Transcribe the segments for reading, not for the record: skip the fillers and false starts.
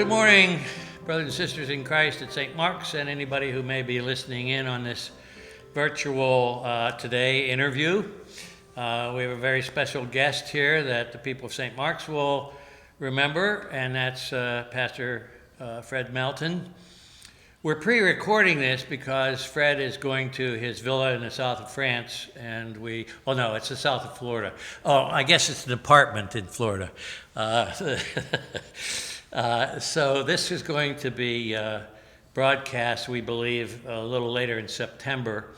morning, brothers and sisters in Christ at St. Mark's, and anybody who may be listening in on this virtual today interview. We have a very special guest here that the people of St. Mark's will remember, and that's Pastor Fred Melton. We're pre-recording this because Fred is going to his villa in the south of France, and no, it's the south of Florida. Oh, I guess it's an apartment in Florida. So this is going to be broadcast, we believe, a little later in September,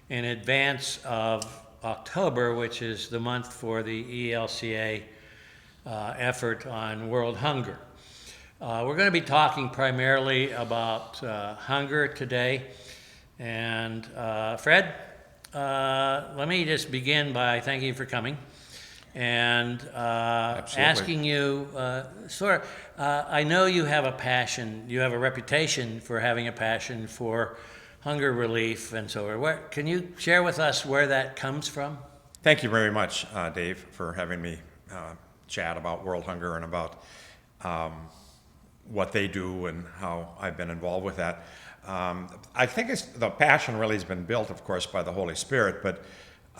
in advance of October, which is the month for the ELCA effort on world hunger. We're going to be talking primarily about hunger today. And Fred, let me just begin by thanking you for coming and asking you, I know you have a passion, you have a reputation for having a passion for hunger relief and so on. Can you share with us where that comes from? Thank you very much, Dave, for having me chat about world hunger and about what they do and how I've been involved with that. I think the passion really has been built, of course, by the Holy Spirit, but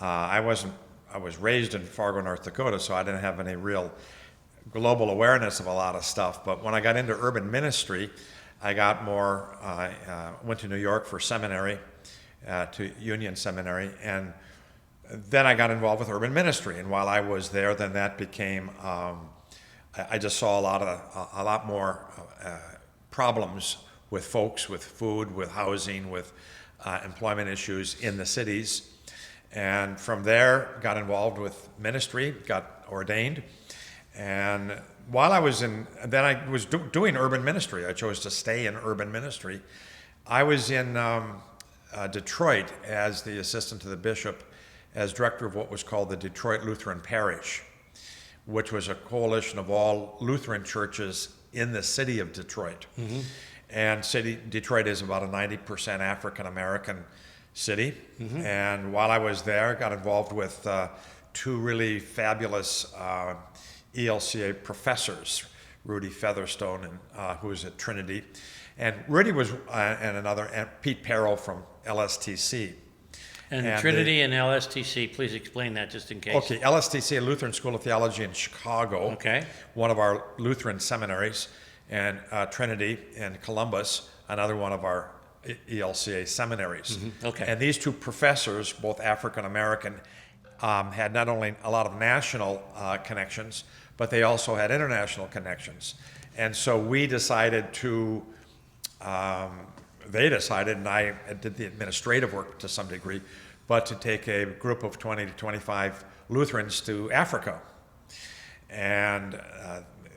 I was raised in Fargo, North Dakota, so I didn't have any real global awareness of a lot of stuff. But when I got into urban ministry, I got went to New York for seminary, to Union Seminary, and then I got involved with urban ministry. And while I was there, then that became I just saw a lot more problems with folks, with food, with housing, with employment issues in the cities. And from there, got involved with ministry, got ordained. And while I was doing urban ministry. I chose to stay in urban ministry. I was in Detroit as the assistant to the bishop, as director of what was called the Detroit Lutheran Parish, which was a coalition of all Lutheran churches in the city of Detroit. Mm-hmm. And Detroit is about a 90% African American city. Mm-hmm. And while I was there, got involved with two really fabulous ELCA professors, Rudy Featherstone, who was at Trinity, and Rudy was and Pete Perro from LSTC. And Trinity and LSTC, please explain that just in case. Okay, LSTC, Lutheran School of Theology in Chicago, okay, one of our Lutheran seminaries, and Trinity in Columbus, another one of our ELCA seminaries. Mm-hmm. Okay. And these two professors, both African American, had not only a lot of national connections, but they also had international connections. And so we decided they decided, and I did the administrative work to some degree, but to take a group of 20 to 25 Lutherans to Africa. And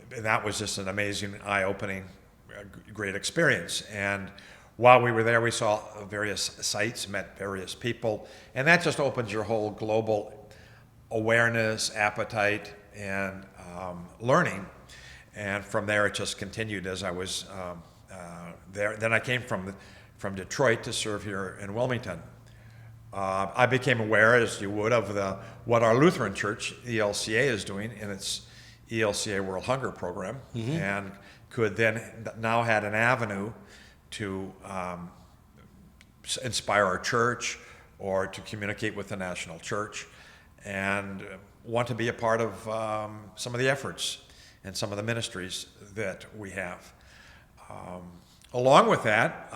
that was just an amazing, eye-opening, great experience. And while we were there, we saw various sites, met various people, and that just opens your whole global awareness, appetite, and learning. And from there, it just continued as I was there. Then I came from Detroit to serve here in Wilmington. I became aware, as you would, of what our Lutheran church, ELCA, is doing in its ELCA World Hunger program, mm-hmm. and now had an avenue to inspire our church or to communicate with the national church, and want to be a part of some of the efforts and some of the ministries that we have. Along with that,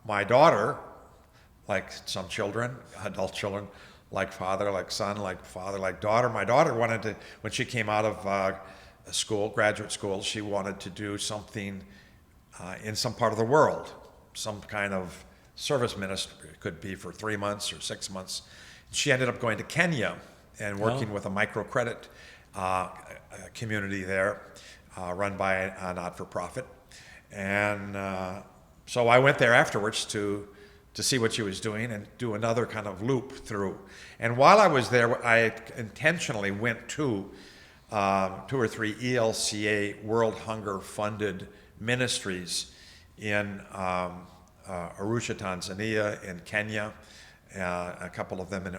my daughter, like some children, adult children, like father, like son, like father, like daughter. My daughter wanted to, when she came out of graduate school, she wanted to do something in some part of the world, some kind of service ministry. It could be for 3 months or 6 months. She ended up going to Kenya and working with a microcredit community there, run by a not-for-profit. And so I went there afterwards to see what she was doing and do another kind of loop through. And while I was there, I intentionally went to 2 or 3 ELCA World Hunger funded ministries in Arusha, Tanzania, in Kenya, a couple of them in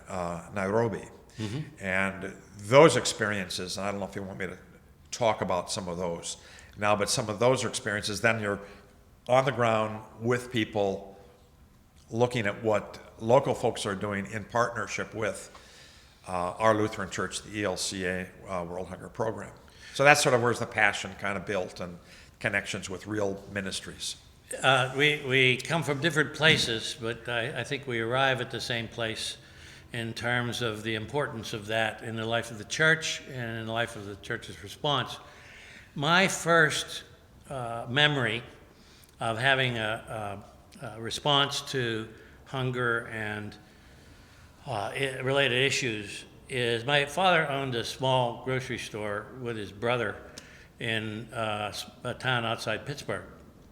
Nairobi. Mm-hmm. And those experiences, and I don't know if you want me to talk about some of those, now, but some of those are experiences. Then you're on the ground with people, looking at what local folks are doing in partnership with our Lutheran Church, the ELCA World Hunger program. So that's sort of where's the passion kind of built, and connections with real ministries. We come from different places, but I think we arrive at the same place in terms of the importance of that in the life of the church and in the life of the church's response. My first memory of having a response to hunger and related issues is my father owned a small grocery store with his brother in a town outside Pittsburgh,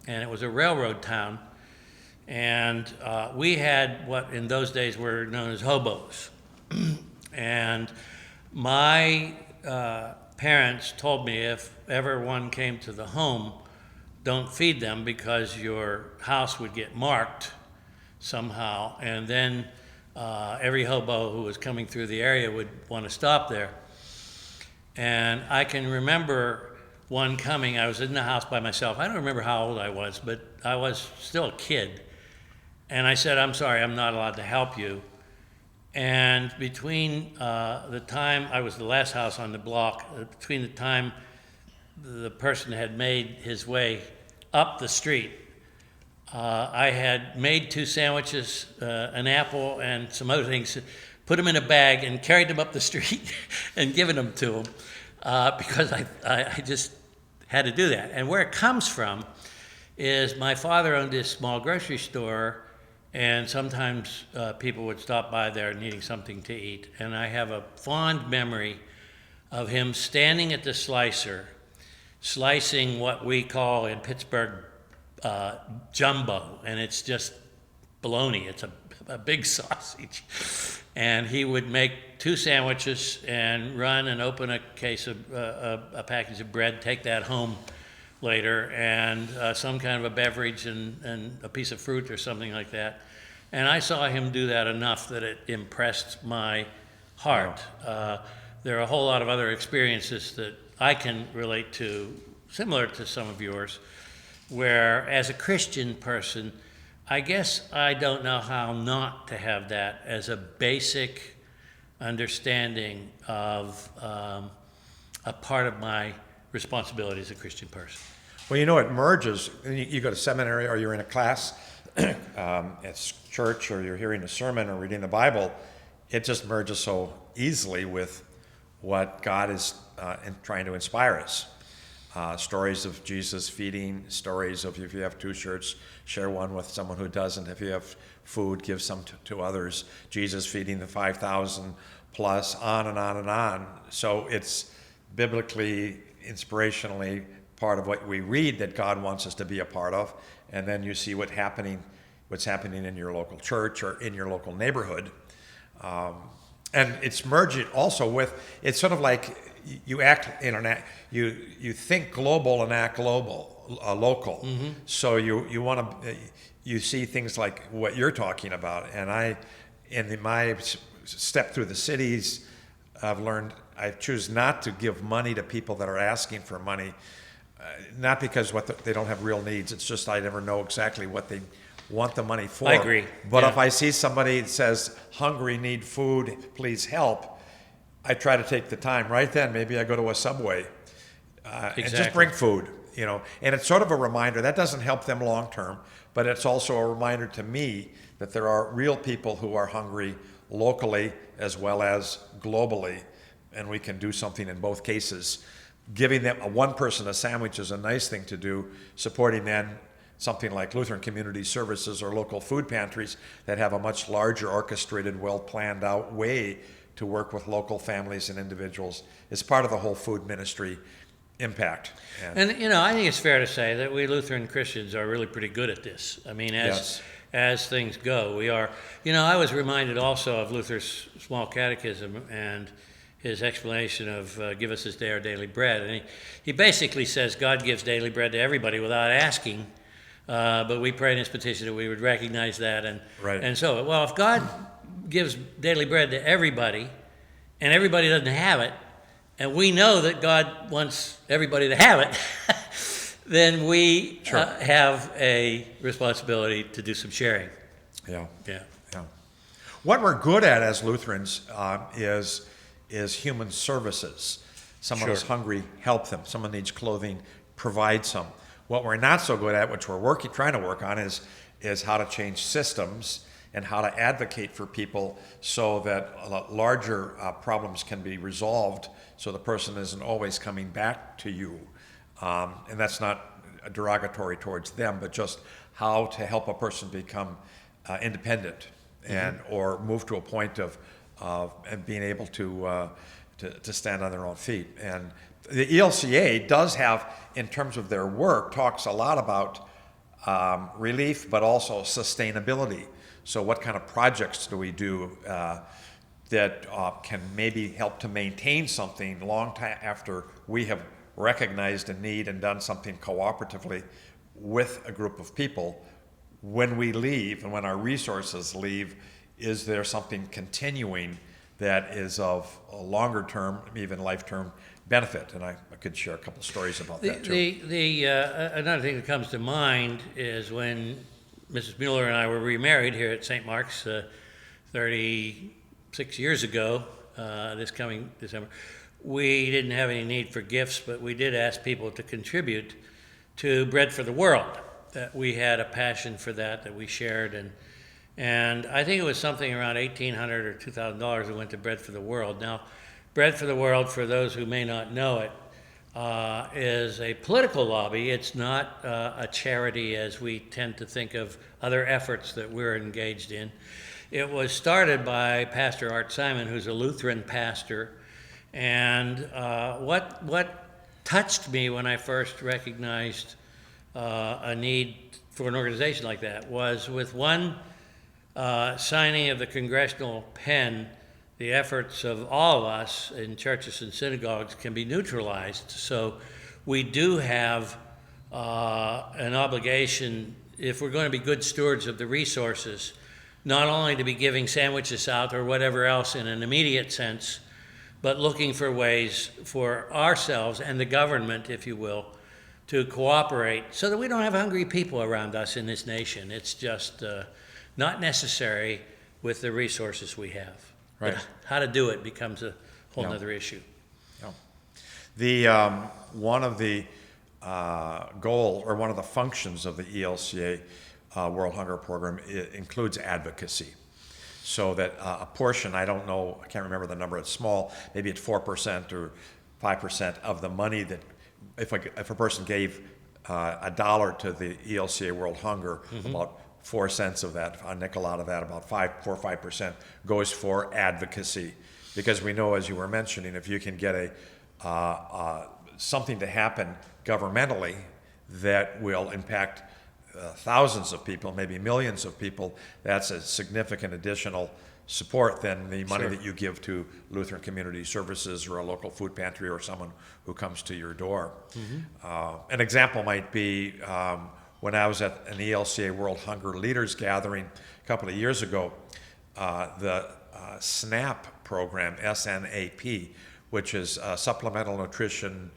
and it was a railroad town, and we had what in those days were known as hobos. And my parents told me if ever one came to the home, don't feed them because your house would get marked somehow, and then every hobo who was coming through the area would want to stop there. And I can remember one coming. I was in the house by myself. I don't remember how old I was, but I was still a kid. And I said, I'm sorry, I'm not allowed to help you. And between the time, I was the last house on the block, between the time the person had made his way up the street, I had made 2 sandwiches, an apple, and some other things, put them in a bag and carried them up the street and given them to him because I just had to do that. And where it comes from is my father owned this small grocery store, and sometimes people would stop by there needing something to eat. And I have a fond memory of him standing at the slicer, slicing what we call in Pittsburgh jumbo, and it's just bologna. It's a big sausage. And he would make 2 sandwiches and run and open a case of a package of bread, take that home later, and some kind of a beverage and a piece of fruit or something like that. And I saw him do that enough that it impressed my heart. There are a whole lot of other experiences that I can relate to, similar to some of yours, where as a Christian person, I guess I don't know how not to have that as a basic understanding of a part of my responsibility as a Christian person. Well, it merges. You go to seminary or you're in a class at church, or you're hearing a sermon or reading the Bible, it just merges so easily with what God is trying to inspire us. Stories of Jesus feeding, stories of if you have 2 shirts, share one with someone who doesn't. If you have food, give some to others. Jesus feeding the 5,000 plus, on and on and on. So it's biblically, inspirationally part of what we read that God wants us to be a part of. And then you see what's happening in your local church or in your local neighborhood. And it's merged also with, it's sort of like you act you think global and act local. Mm-hmm. So you see things like what you're talking about. And in my step through the cities, I've learned I choose not to give money to people that are asking for money, not because they don't have real needs. It's just I never know exactly what they want the money for. I agree. But yeah. If I see somebody that says, hungry, need food, please help, I try to take the time right then. Maybe I go to a Subway and just bring food, And it's sort of a reminder. That doesn't help them long term, but it's also a reminder to me that there are real people who are hungry locally as well as globally, and we can do something in both cases. Giving them one person a sandwich is a nice thing to do. Supporting then something like Lutheran Community Services or local food pantries that have a much larger, orchestrated, well-planned out way to work with local families and individuals is part of the whole food ministry impact. And I think it's fair to say that we Lutheran Christians are really pretty good at this. I mean, as things go, we are. I was reminded also of Luther's small catechism and his explanation of give us this day our daily bread. And he basically says God gives daily bread to everybody without asking, but we pray in his petition that we would recognize that. And so, well, if God gives daily bread to everybody and everybody doesn't have it, and we know that God wants everybody to have it, then we Sure. have a responsibility to do some sharing. Yeah. Yeah. Yeah. What we're good at as Lutherans is human services. Someone is Sure. hungry, help them. Someone needs clothing, provide some. What we're not so good at, which we're trying to work on, is how to change systems and how to advocate for people so that larger problems can be resolved, so the person isn't always coming back to you. And that's not derogatory towards them, but just how to help a person become independent and or move to a point of and being able to stand on their own feet. And the ELCA does have, in terms of their work, talks a lot about relief, but also sustainability. So what kind of projects do we do that can maybe help to maintain something long time after we have recognized a need and done something cooperatively with a group of people? When we leave and when our resources leave, is there something continuing that is of a longer term, even life-term benefit? And I could share a couple stories about that too. Another thing that comes to mind is when Mrs. Mueller and I were remarried here at St. Mark's 36 years ago, this coming December. We didn't have any need for gifts, but we did ask people to contribute to Bread for the World. That we had a passion for that we shared, and I think it was something around $1,800 or $2,000 that went to Bread for the World. Now, Bread for the World, for those who may not know it, is a political lobby. It's not a charity as we tend to think of other efforts that we're engaged in. It was started by Pastor Art Simon, who's a Lutheran pastor, and what touched me when I first recognized a need for an organization like that was with one signing of the congressional pen, the efforts of all of us in churches and synagogues can be neutralized. So we do have an obligation, if we're going to be good stewards of the resources, not only to be giving sandwiches out or whatever else in an immediate sense, but looking for ways for ourselves and the government, if you will, to cooperate so that we don't have hungry people around us in this nation. It's just not necessary with the resources we have. Right. But how to do it becomes a whole other issue. Yeah. The one of the goals or one of the functions of the ELCA World Hunger Program includes advocacy. So that a portion, I don't know, I can't remember the number, it's small, maybe it's 4% or 5% of the money that, if a person gave $1 to the ELCA World Hunger, about 4 cents of that, a nickel out of that, about 4 or 5% goes for advocacy. Because we know, as you were mentioning, if you can get something to happen governmentally that will impact thousands of people, maybe millions of people, that's a significant additional support than the money that you give to Lutheran Community Services or a local food pantry or someone who comes to your door. An example might be when I was at an ELCA World Hunger Leaders Gathering a couple of years ago, the SNAP program, SNAP, which is Supplemental Nutrition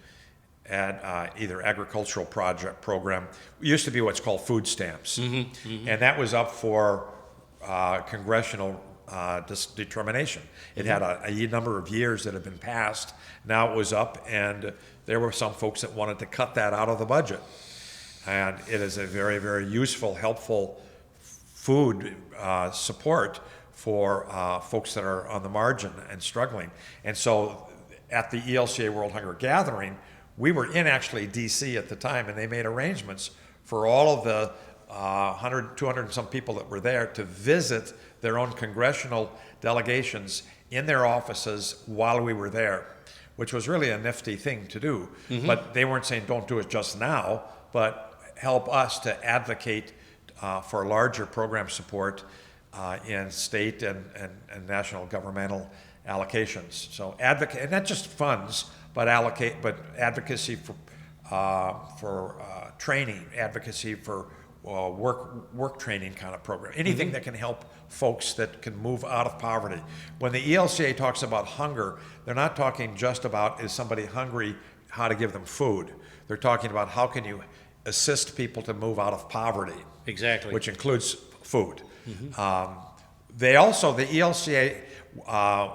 either agricultural project program, it used to be what's called food stamps. And that was up for congressional determination. It had a number of years that had been passed. Now it was up, and there were some folks that wanted to cut that out of the budget. And it is a very, very useful, helpful food support for folks that are on the margin and struggling. And so at the ELCA World Hunger Gathering, we were in actually DC at the time, and they made arrangements for all of the 100, 200 and some people that were there to visit their own congressional delegations in their offices while we were there, which was really a nifty thing to do. But they weren't saying don't do it just now, but help us to advocate for larger program support in state and national governmental allocations. So advocate, and not just funds, but advocacy for training, advocacy for work training kind of program. Anything that can help folks that can move out of poverty. When the ELCA talks about hunger, they're not talking just about is somebody hungry, how to give them food. They're talking about how can you assist people to move out of poverty, Exactly. which includes food. They also, the ELCA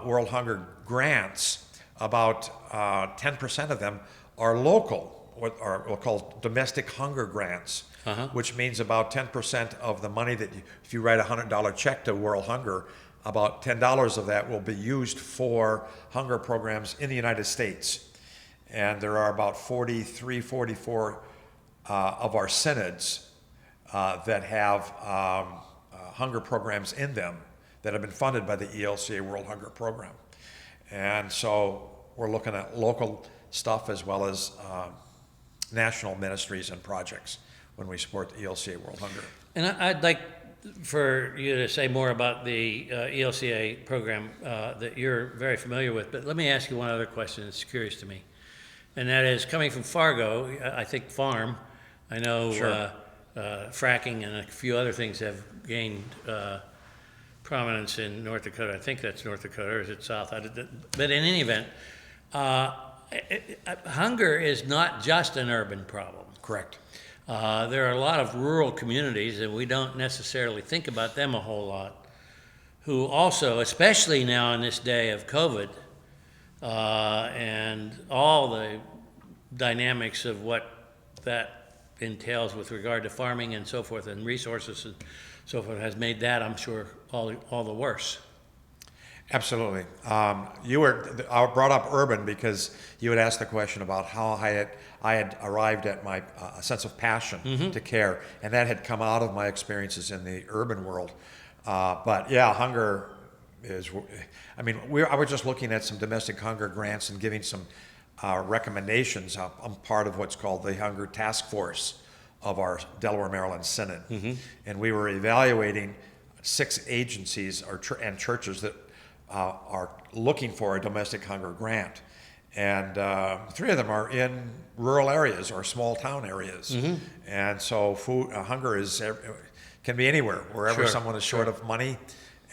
World Hunger grants, about 10% of them are local, what are we'll call domestic hunger grants, which means about 10% of the money that if you write a $100 check to World Hunger, about $10 of that will be used for hunger programs in the United States. And there are about 43, 44 of our synods that have hunger programs in them that have been funded by the ELCA World Hunger Program. And so we're looking at local stuff as well as national ministries and projects when we support the ELCA World Hunger. And I'd like for you to say more about the ELCA program that you're very familiar with, but let me ask you one other question that's curious to me. And that is, coming from Fargo, I think farm, I know Sure. Fracking and a few other things have gained prominence in North Dakota. I think that's North Dakota, or is it South? But in any event, hunger is not just an urban problem. Correct. There are a lot of rural communities, and we don't necessarily think about them a whole lot, who also, especially now in this day of COVID, and all the dynamics of what that entails with regard to farming and so forth, and resources and so forth, has made that, I'm sure, all the worse. Absolutely. I brought up urban because you had asked the question about how I had arrived at my sense of passion to care, and that had come out of my experiences in the urban world. But yeah, hunger is, I mean, I was just looking at some domestic hunger grants and giving some recommendations. I'm part of what's called the Hunger Task Force of our Delaware, Maryland Synod. And we were evaluating 6 agencies and churches that are looking for a domestic hunger grant. And 3 of them are in rural areas or small town areas. And so hunger can be anywhere, wherever Sure, someone is short of money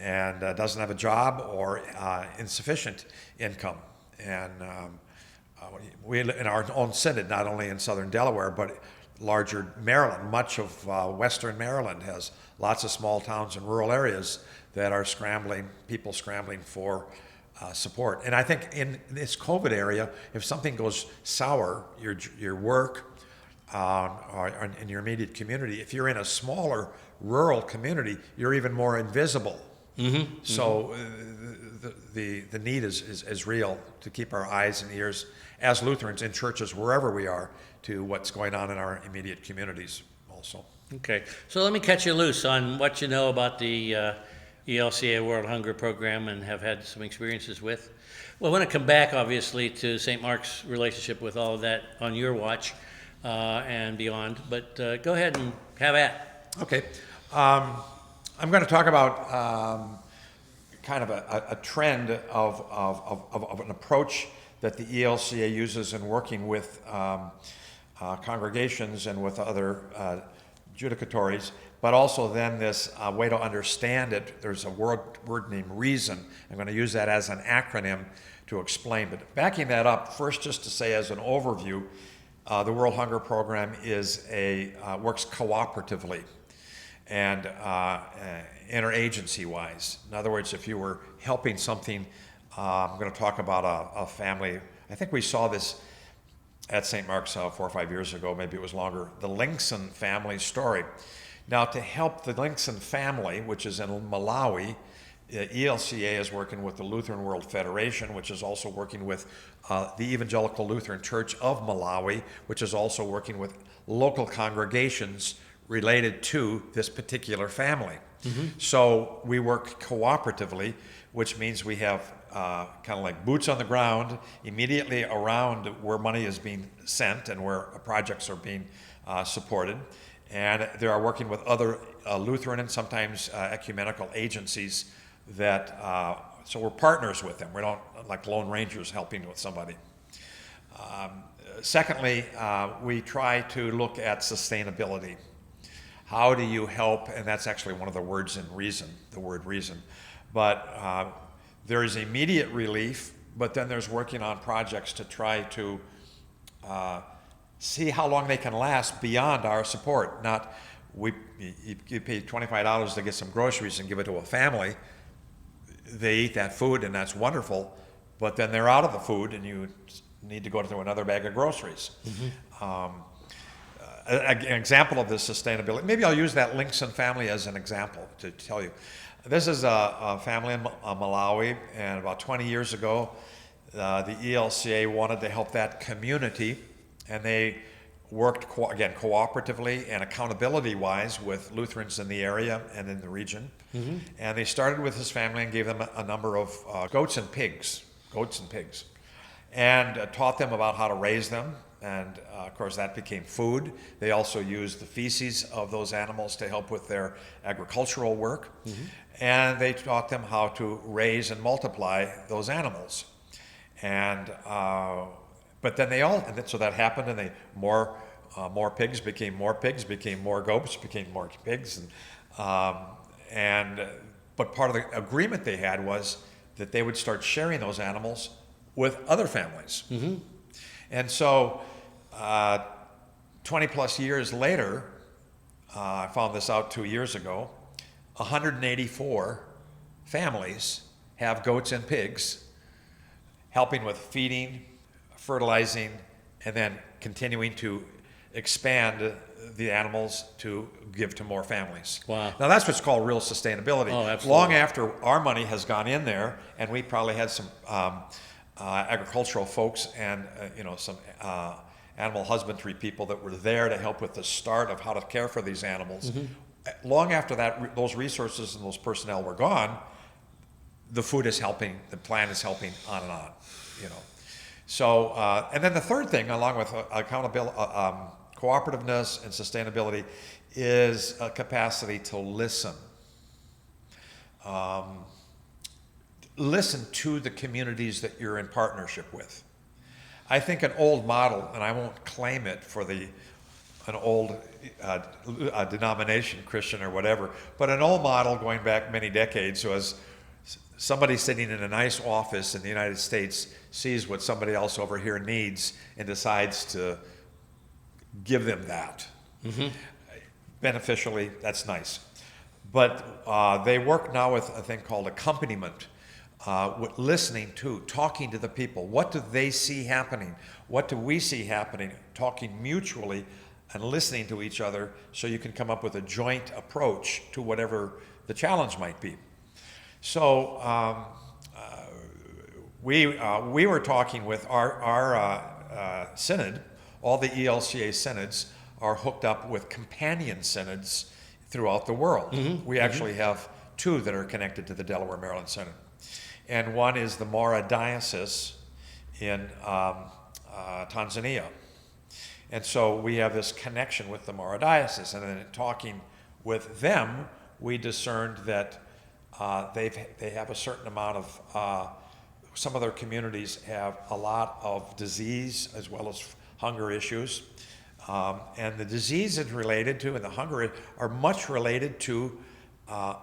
and doesn't have a job or insufficient income. And we, in our own synod, not only in southern Delaware, but larger Maryland, much of western Maryland has lots of small towns and rural areas that are people scrambling for support. And I think in this COVID area, if something goes sour, your work or in your immediate community, if you're in a smaller rural community, you're even more invisible. So the need is real to keep our eyes and ears as Lutherans in churches wherever we are to what's going on in our immediate communities also. Okay, so let me catch you loose on what you know about the ELCA World Hunger Program and have had some experiences with. Well, I want to come back, obviously, to St. Mark's relationship with all of that on your watch and beyond, but go ahead and have at. Okay. I'm going to talk about kind of a trend of an approach that the ELCA uses in working with congregations and with other judicatories, but also then this way to understand it. There's a word named reason. I'm going to use that as an acronym to explain. But backing that up, first just to say as an overview, the World Hunger Program works cooperatively and interagency-wise. In other words, if you were helping something, I'm going to talk about a family. I think we saw this at St. Mark's 4 or 5 years ago, maybe it was longer, the Linkson family story. Now, to help the Linkson family, which is in Malawi, ELCA is working with the Lutheran World Federation, which is also working with the Evangelical Lutheran Church of Malawi, which is also working with local congregations related to this particular family. So we work cooperatively, which means we have kind of like boots on the ground immediately around where money is being sent and where projects are being supported. And they are working with other Lutheran and sometimes ecumenical agencies that, so we're partners with them. We're not like Lone Rangers helping with somebody. Secondly, we try to look at sustainability. How do you help? And that's actually one of the words in reason, the word reason. But there is immediate relief, but then there's working on projects to try to see how long they can last beyond our support. Not you pay $25 to get some groceries and give it to a family. They eat that food and that's wonderful, but then they're out of the food and you need to go through another bag of groceries. An example of this sustainability, maybe I'll use that Linkson family as an example to tell you. This is a family in Malawi, and about 20 years ago, the ELCA wanted to help that community, and they worked, again, cooperatively and accountability-wise with Lutherans in the area and in the region. And they started with this family and gave them a number of goats and pigs, and taught them about how to raise them. And of course, that became food. They also used the feces of those animals to help with their agricultural work. And they taught them how to raise and multiply those animals. And but then so that happened, and more pigs became more pigs, became more goats, became more pigs, but part of the agreement they had was that they would start sharing those animals with other families. And so 20 plus years later, I found this out 2 years ago, 184 families have goats and pigs, helping with feeding, fertilizing, and then continuing to expand the animals to give to more families. Wow. Now that's what's called real sustainability. Oh, absolutely. Long after our money has gone in there, and we probably had some agricultural folks and some animal husbandry people that were there to help with the start of how to care for these animals. Long after that, those resources and those personnel were gone, the food is helping, the plant is helping, on and on. So, and then the third thing, along with accountability, cooperativeness and sustainability, is a capacity to listen. Listen to the communities that you're in partnership with. I think an old model, and I won't claim it for an old denomination, Christian or whatever, but an old model going back many decades was somebody sitting in a nice office in the United States sees what somebody else over here needs and decides to give them that. Beneficially, that's nice. But they work now with a thing called accompaniment, with listening to, talking to the people. What do they see happening? What do we see happening? Talking mutually and listening to each other so you can come up with a joint approach to whatever the challenge might be. So we were talking with our synod. All the ELCA synods are hooked up with companion synods throughout the world. We actually have two that are connected to the Delaware, Maryland Synod. And one is the Mara Diocese in Tanzania. And so we have this connection with the Mara Diocese. And then in talking with them, we discerned that they have a certain amount of, some of their communities have a lot of disease as well as hunger issues. And the disease is related to, and the hunger are much related to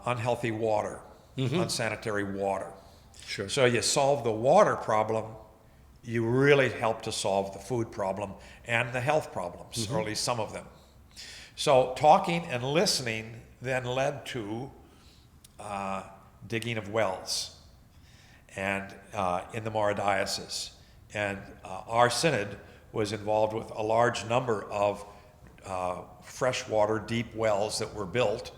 unhealthy water, unsanitary water. Sure. So you solve the water problem, you really help to solve the food problem and the health problems, or at least some of them. So talking and listening then led to digging of wells and in the Mara Diocese. And our synod was involved with a large number of freshwater deep wells that were built.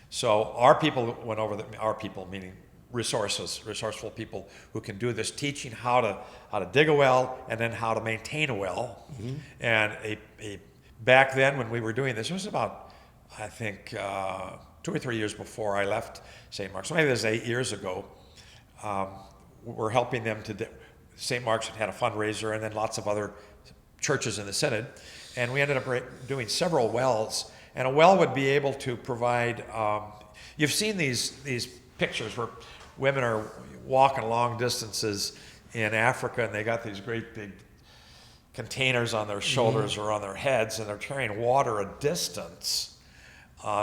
So our people went over our people meaning resourceful people who can do this, teaching how to dig a well and then how to maintain a well. And back then when we were doing this, it was about, I think, 2 or 3 years before I left St. Mark's. So maybe it was 8 years ago. We're helping them to. St. Mark's had a fundraiser, and then lots of other churches in the synod, and we ended up doing several wells. And a well would be able to provide. You've seen these pictures where women are walking long distances in Africa, and they got these great big containers on their shoulders or on their heads, and they're carrying water a distance.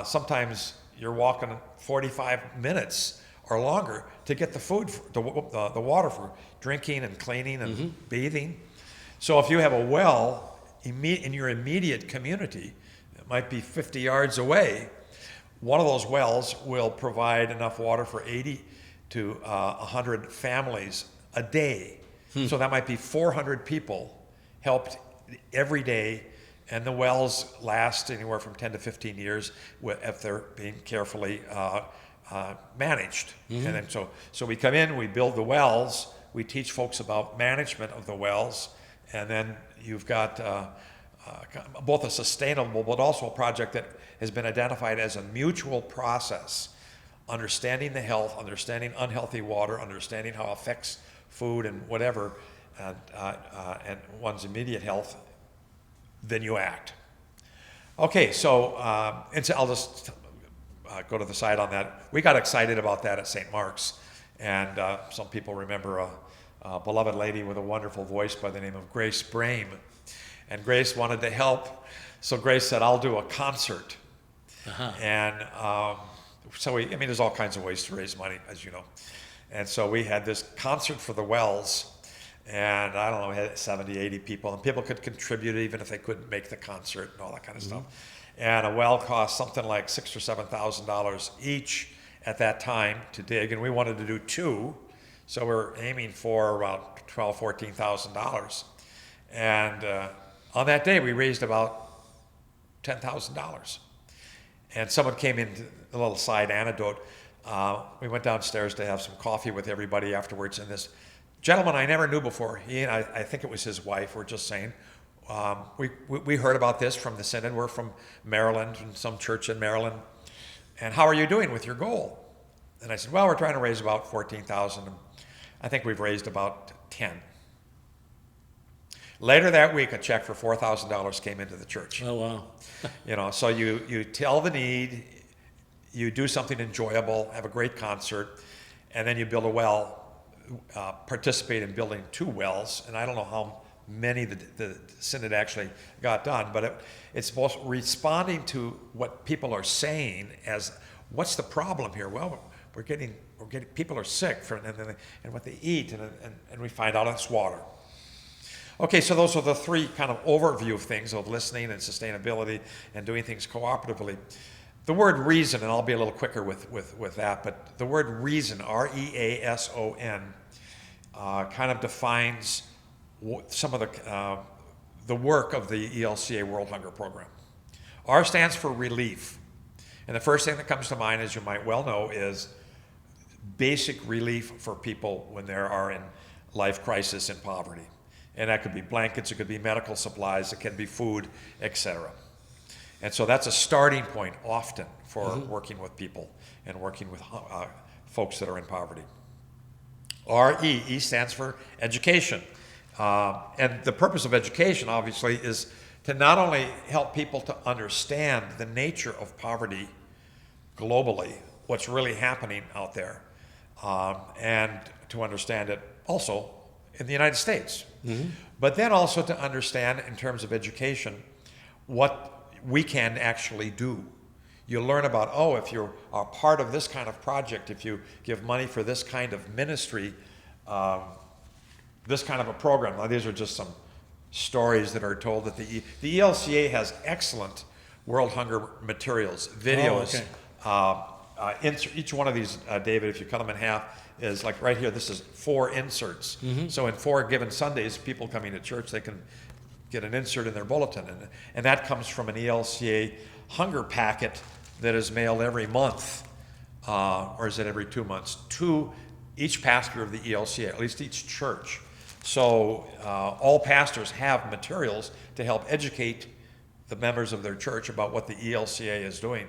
Sometimes you're walking 45 minutes or longer to get the food, the water for drinking and cleaning and bathing. So if you have a well in your immediate community, it might be 50 yards away, one of those wells will provide enough water for 80 to 100 families a day. So that might be 400 people helped every day, and the wells last anywhere from 10 to 15 years if they're being carefully managed. And then so we come in, we build the wells, we teach folks about management of the wells, and then you've got both a sustainable but also a project that has been identified as a mutual process, understanding the health, understanding unhealthy water, understanding how it affects food and whatever, and one's immediate health, then you act. Okay, so I'll just go to the side on that. We got excited about that at St. Mark's, and some people remember a beloved lady with a wonderful voice by the name of Grace Brame. And Grace wanted to help, so Grace said, I'll do a concert. And so there's all kinds of ways to raise money, as you know. And so we had this concert for the wells, and I don't know, we had 70, 80 people, and people could contribute even if they couldn't make the concert and all that kind of stuff. And a well cost something like $6,000 or $7,000 each at that time to dig, and we wanted to do 2, so we're aiming for about $12,000, $14,000. And on that day, we raised about $10,000. And someone came in, a little side anecdote. We went downstairs to have some coffee with everybody afterwards, and this gentleman I never knew before, he and I think it was his wife, were just saying, we heard about this from the synod. We're from Maryland, and some church in Maryland. And how are you doing with your goal? And I said, well, we're trying to raise about 14,000. I think we've raised about 10. Later that week, a check for $4,000 came into the church. Oh, wow. So you tell the need, you do something enjoyable, have a great concert, and then you build a well, participate in building 2 wells, and I don't know how many the synod actually got done, but it's both responding to what people are saying as, what's the problem here? Well, we're getting people are sick and what they eat, and we find out it's water. Okay, so those are the 3 kind of overview of things, of listening and sustainability and doing things cooperatively. The word reason, and I'll be a little quicker with that, but the word reason, R-E-A-S-O-N, kind of defines some of the work of the ELCA World Hunger Program. R stands for relief. And the first thing that comes to mind, as you might well know, is basic relief for people when they are in life crisis and poverty. And that could be blankets, it could be medical supplies, it can be food, etc. And so that's a starting point often for working with people and working with folks that are in poverty. R-E, E stands for education. And the purpose of education, obviously, is to not only help people to understand the nature of poverty globally, what's really happening out there, and to understand it also in the United States. But then also to understand, in terms of education, what we can actually do. You learn about, if you are part of this kind of project, if you give money for this kind of ministry, this kind of a program. Now, these are just some stories that are told that the ELCA has excellent World Hunger materials, videos. Each one of these, David, if you cut them in half, is like right here. This is 4 inserts. So in 4 given Sundays, people coming to church, they can get an insert in their bulletin, and that comes from an ELCA hunger packet that is mailed every month, or is it every 2 months, to each pastor of the ELCA, at least each church. So all pastors have materials to help educate the members of their church about what the ELCA is doing,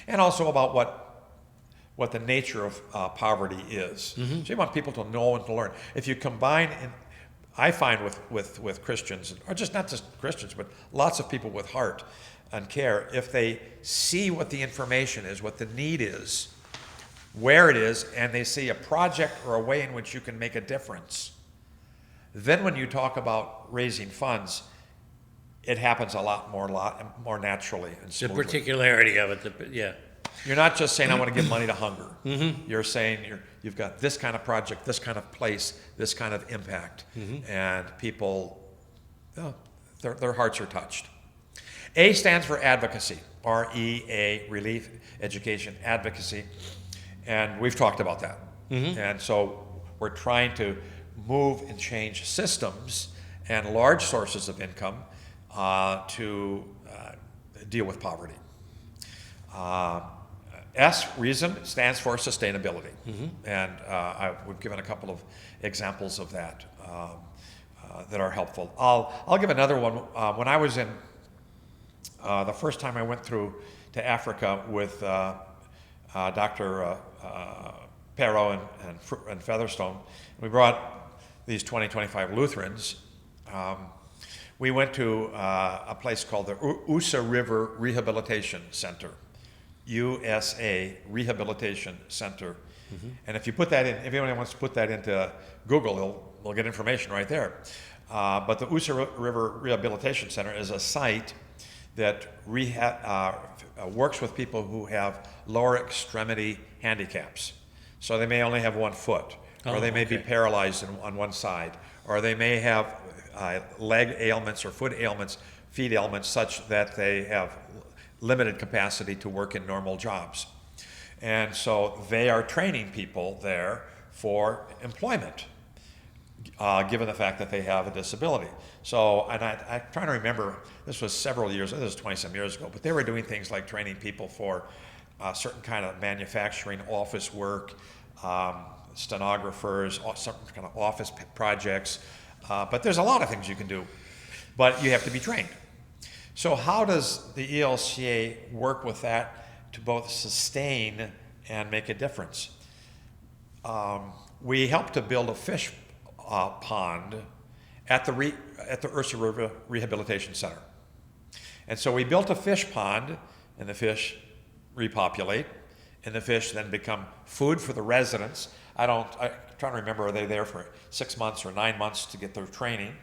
and also about what the nature of poverty is. So you want people to know and to learn. If you combine, I find with Christians, or not just Christians, but lots of people with heart and care, if they see what the information is, what the need is, where it is, and they see a project or a way in which you can make a difference, then when you talk about raising funds, it happens a lot more naturally and smoothly. The particularity of it, yeah. You're not just saying, I want to give money to hunger. You're saying you've got this kind of project, this kind of place, this kind of impact. And people, Their hearts are touched. A stands for advocacy, REA, Relief, Education, Advocacy. And we've talked about that. And so we're trying to move and change systems and large sources of income to deal with poverty. S, reason, stands for sustainability. And we've given a couple of examples of that that are helpful. I'll give another one. When I was in, the first time I went through to Africa with Dr. Perro and Featherstone, we brought these 25 Lutherans. We went to a place called the USA River Rehabilitation Center, USA Rehabilitation Center. And if you put that in, if anyone wants to put that into Google, they'll get information right there. But the USA River Rehabilitation Center is a site that works with people who have lower extremity handicaps. So they may only have one foot, or they may be paralyzed on one side, or they may have leg ailments or foot ailments, feet ailments, such that they have limited capacity to work in normal jobs. And so they are training people there for employment, given the fact that they have a disability. So, and I'm trying to remember, this was several years, this was 20-some years ago, but they were doing things like training people for certain kind of manufacturing, office work, stenographers, certain kind of office projects. But there's a lot of things you can do, but you have to be trained. So how does the ELCA work with that to both sustain and make a difference? We helped to build a fish pond at the Ursa River Rehabilitation Center. And so we built a fish pond, and the fish repopulate, and the fish then become food for the residents. I'm trying to remember, are they there for 6 months or 9 months to get their training?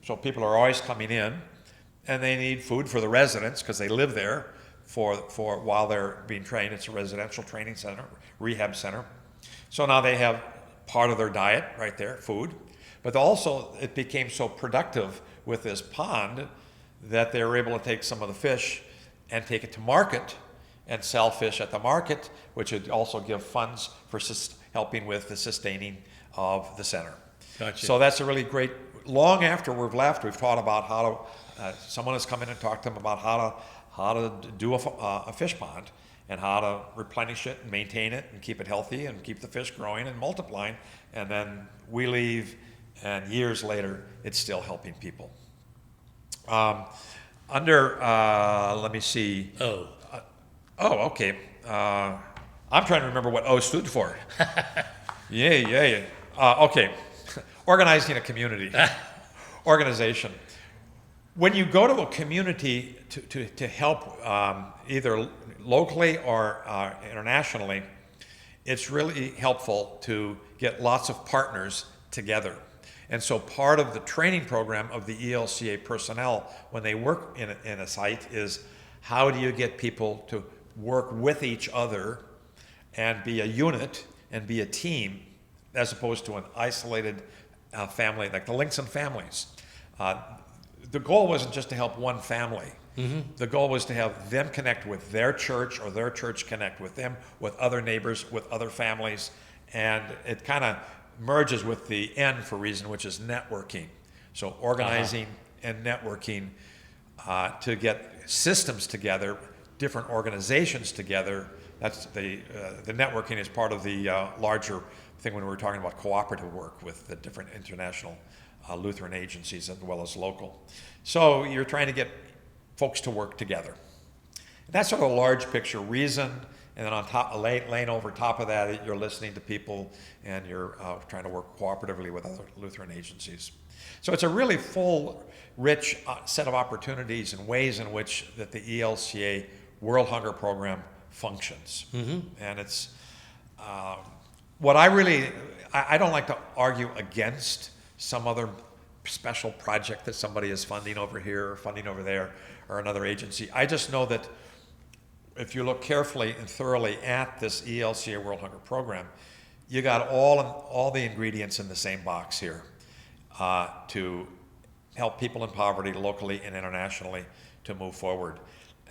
So people are always coming in, and they need food for the residents because they live there for while they're being trained. It's a residential training center, rehab center. So now they have part of their diet right there, food. But also it became so productive with this pond that they were able to take some of the fish and take it to market and sell fish at the market, which would also give funds for helping with the sustaining of the center. Gotcha. So that's a really great, long after we've left, we've taught about how to, someone has come in and talked to them about how to do a fish pond and how to replenish it and maintain it and keep it healthy and keep the fish growing and multiplying. And then we leave, and years later, it's still helping people. Let me see. Okay. I'm trying to remember what O stood for. Yeah. Okay. Organizing a community. Organization. When you go to a community to help either locally or internationally, it's really helpful to get lots of partners together. And so part of the training program of the ELCA personnel when they work in a site is how do you get people to work with each other and be a unit and be a team as opposed to an isolated family like the Linkson families. The goal wasn't just to help one family. The goal was to have them connect with their church or their church connect with them, with other neighbors, with other families, and it kind of merges with the N for reason, which is networking. So organizing and networking to get systems together, different organizations together. That's the networking is part of the larger thing when we were talking about cooperative work with the different international Lutheran agencies as well as local. So you're trying to get folks to work together. That's sort of a large picture reason. And then on top, laying over top of that, you're listening to people and you're trying to work cooperatively with other Lutheran agencies. So it's a really full, rich set of opportunities and ways in which that the ELCA World Hunger Program functions. And it's what I don't like to argue against some other special project that somebody is funding over here or funding over there or another agency. I just know that if you look carefully and thoroughly at this ELCA World Hunger Program, you got all the ingredients in the same box here to help people in poverty locally and internationally to move forward.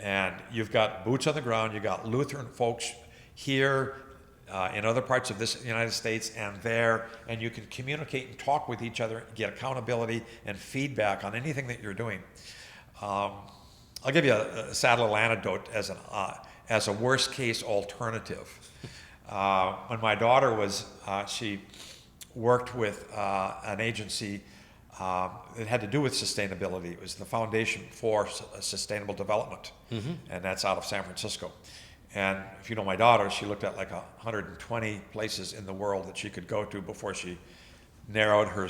And you've got boots on the ground, you've got Lutheran folks here, in other parts of this United States and there, and you can communicate and talk with each other, get accountability and feedback on anything that you're doing. I'll give you a sad little anecdote as a worst case alternative. When my daughter was, she worked with an agency that had to do with sustainability. It was the Foundation for Sustainable Development, and that's out of San Francisco. And if you know my daughter, she looked at like 120 places in the world that she could go to before she narrowed her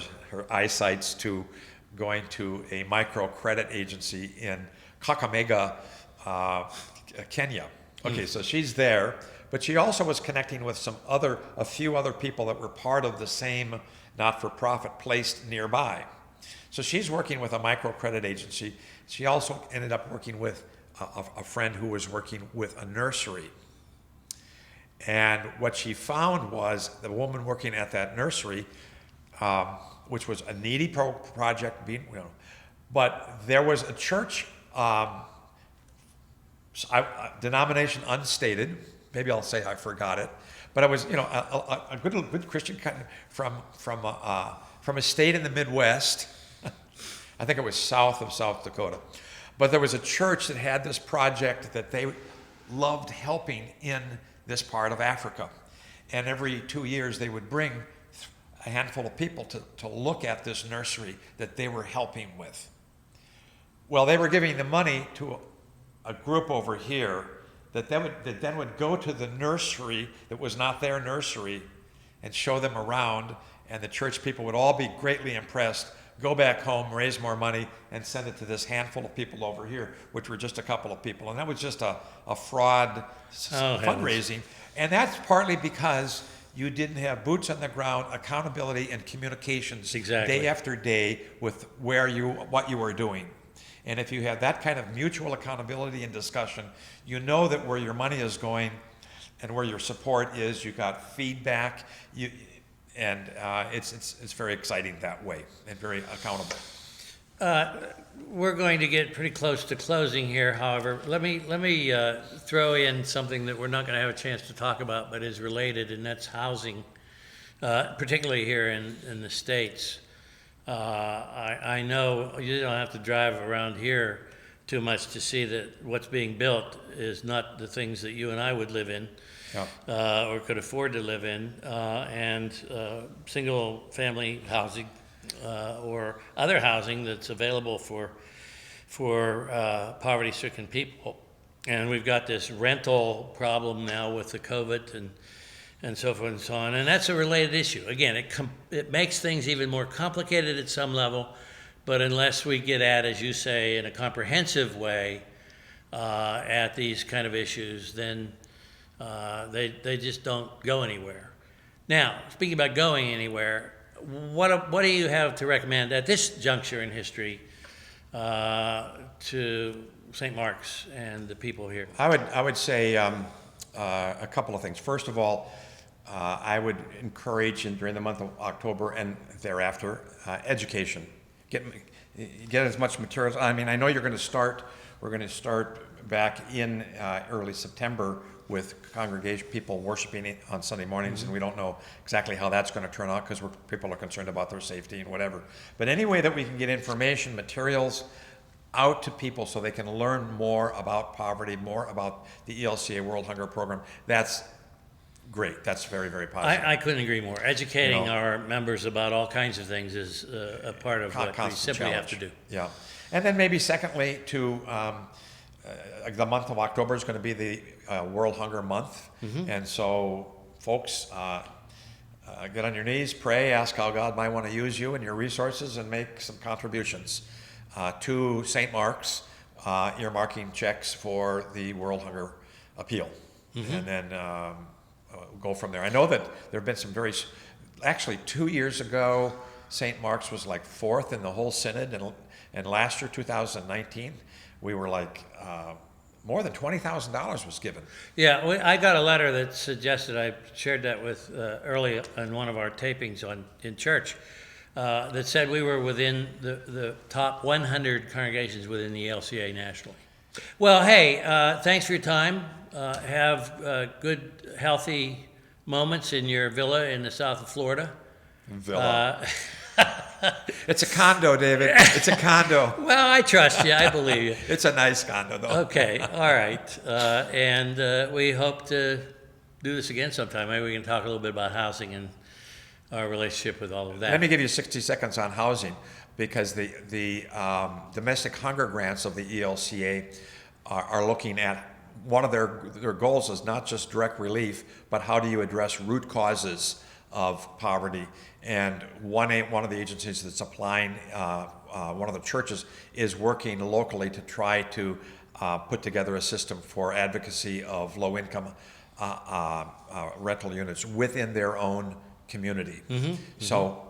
eyesights to going to a microcredit agency in Kakamega, Kenya. Okay, so she's there, but she also was connecting with a few other people that were part of the same not-for-profit placed nearby. So she's working with a microcredit agency. She also ended up working with a friend who was working with a nursery. And what she found was the woman working at that nursery, which was a needy project, but there was a church, denomination unstated, maybe I'll say I forgot it, but it was a good Christian from a state in the Midwest. I think it was south of South Dakota. But there was a church that had this project that they loved helping in this part of Africa. And every 2 years they would bring a handful of people to look at this nursery that they were helping with. Well, they were giving the money to a group over here that then would go to the nursery that was not their nursery and show them around, and the church people would all be greatly impressed, go back home, raise more money, and send it to this handful of people over here, which were just a couple of people. And that was just a fraud fundraising. And that's partly because you didn't have boots on the ground, accountability, and communications day after day with what you were doing. And if you have that kind of mutual accountability and discussion, you know that where your money is going and where your support is, you got feedback, it's very exciting that way and very accountable. We're going to get pretty close to closing here. However, let me throw in something that we're not going to have a chance to talk about, but is related, and that's housing, particularly here in the States. I know you don't have to drive around here too much to see that what's being built is not the things that you and I would live in. Yeah. Or could afford to live in, and single family housing or other housing that's available for poverty-stricken people. And we've got this rental problem now with the COVID and so forth and so on, and that's a related issue. Again, it makes things even more complicated at some level, but unless we get at, as you say, in a comprehensive way at these kind of issues, then they just don't go anywhere. Now, speaking about going anywhere, what do you have to recommend at this juncture in history to St. Mark's and the people here? I would say a couple of things. First of all, I would encourage during the month of October and thereafter education. Get as much materials. I mean, I know we're going to start back in early September with congregation people worshiping on Sunday mornings, and we don't know exactly how that's going to turn out because people are concerned about their safety and whatever. But any way that we can get information, materials out to people so they can learn more about poverty, more about the ELCA World Hunger Program, that's great. That's very, very positive. I couldn't agree more. Educating our members about all kinds of things is a part of what we simply have to do. Yeah. And then maybe secondly, the month of October is going to be the World Hunger Month. And so folks, get on your knees, pray, ask how God might want to use you and your resources, and make some contributions to St. Mark's, earmarking checks for the World Hunger Appeal. And then go from there. I know that there have been some actually 2 years ago, St. Mark's was like fourth in the whole synod, and last year, 2019, we were like more than $20,000 was given. Yeah, I got a letter that suggested, I shared that with early in one of our tapings in church, that said we were within the top 100 congregations within the ELCA nationally. Well, hey, thanks for your time. Have good, healthy moments in your villa in the south of Florida. Villa. It's a condo, David. It's a condo. Well, I trust you. I believe you. It's a nice condo, though. Okay, all right. And we hope to do this again sometime. Maybe we can talk a little bit about housing and our relationship with all of that. Let me give you 60 seconds on housing, because the domestic hunger grants of the ELCA are looking at, one of their goals is not just direct relief, but how do you address root causes of poverty. And one of the agencies that's applying, one of the churches, is working locally to try to put together a system for advocacy of low-income rental units within their own community. So,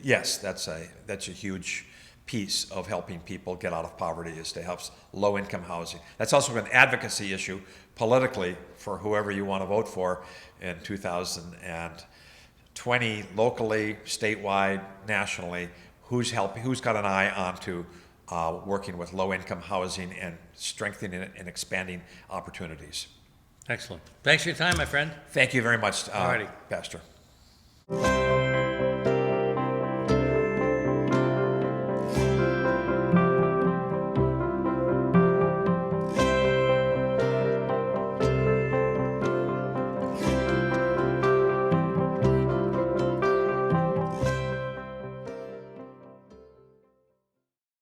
yes, that's a huge piece of helping people get out of poverty, is to help low-income housing. That's also an advocacy issue politically for whoever you want to vote for in 2020, locally, statewide, nationally. Who's got an eye onto working with low-income housing and strengthening it and expanding opportunities. Excellent. Thanks for your time, my friend. Thank you very much, Alrighty. Pastor.